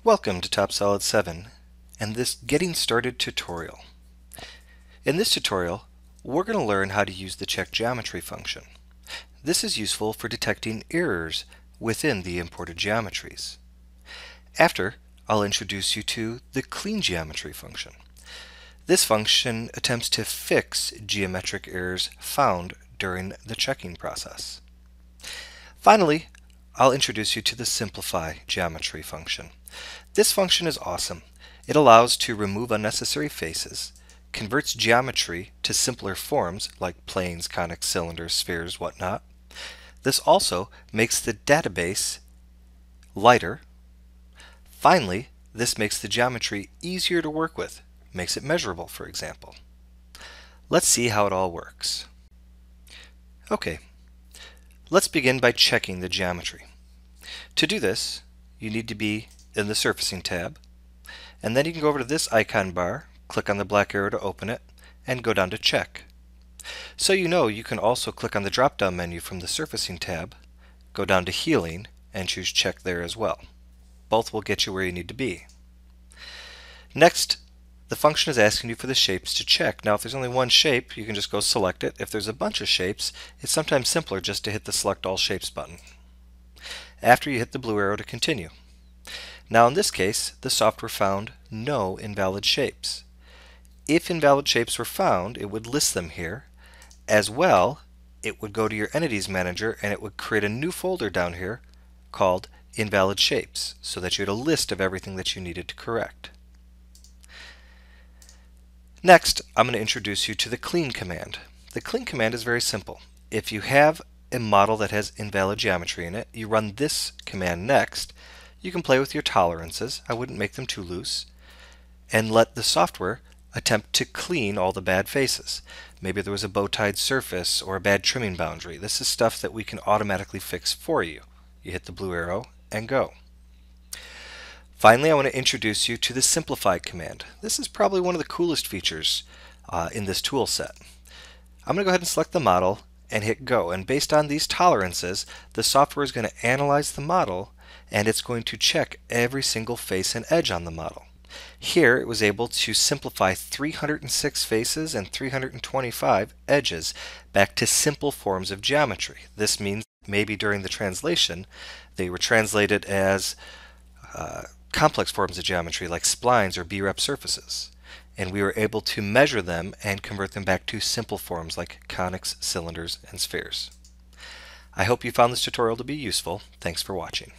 Welcome to TopSolid 7 and this Getting Started tutorial. In this tutorial, we're going to learn how to use the check geometry function. This is useful for detecting errors within the imported geometries. After, I'll introduce you to the clean geometry function. This function attempts to fix geometric errors found during the checking process. Finally, I'll introduce you to the simplify geometry function. This function is awesome. It allows to remove unnecessary faces, converts geometry to simpler forms like planes, conics, cylinders, spheres, whatnot. This also makes the database lighter. Finally, this makes the geometry easier to work with, makes it measurable, for example. Let's see how it all works. Okay, let's begin by checking the geometry. To do this, you need to be in the Surfacing tab, and then you can go over to this icon bar, click on the black arrow to open it, and go down to Check. So you can also click on the drop-down menu from the Surfacing tab, go down to Healing, and choose Check there as well. Both will get you where you need to be. Next, the function is asking you for the shapes to check. Now if there's only one shape, you can just go select it. If there's a bunch of shapes, it's sometimes simpler just to hit the Select All Shapes button. After you hit the blue arrow to continue. Now in this case, the software found no invalid shapes. If invalid shapes were found, it would list them here. As well, it would go to your Entities Manager and it would create a new folder down here called Invalid Shapes, so that you had a list of everything that you needed to correct. Next, I'm going to introduce you to the clean command. The clean command is very simple. If you have a model that has invalid geometry in it, you run this command next. You can play with your tolerances, I wouldn't make them too loose, and let the software attempt to clean all the bad faces. Maybe there was a bow-tied surface or a bad trimming boundary. This is stuff that we can automatically fix for you. You hit the blue arrow and go. Finally, I want to introduce you to the Simplified Command. This is probably one of the coolest features in this tool set. I'm going to go ahead and select the model and hit Go, and based on these tolerances, the software is going to analyze the model and it's going to check every single face and edge on the model. Here it was able to simplify 306 faces and 325 edges back to simple forms of geometry. This means maybe during the translation they were translated as complex forms of geometry like splines or B-rep surfaces, and we were able to measure them and convert them back to simple forms like conics, cylinders, and spheres. I hope you found this tutorial to be useful. Thanks for watching.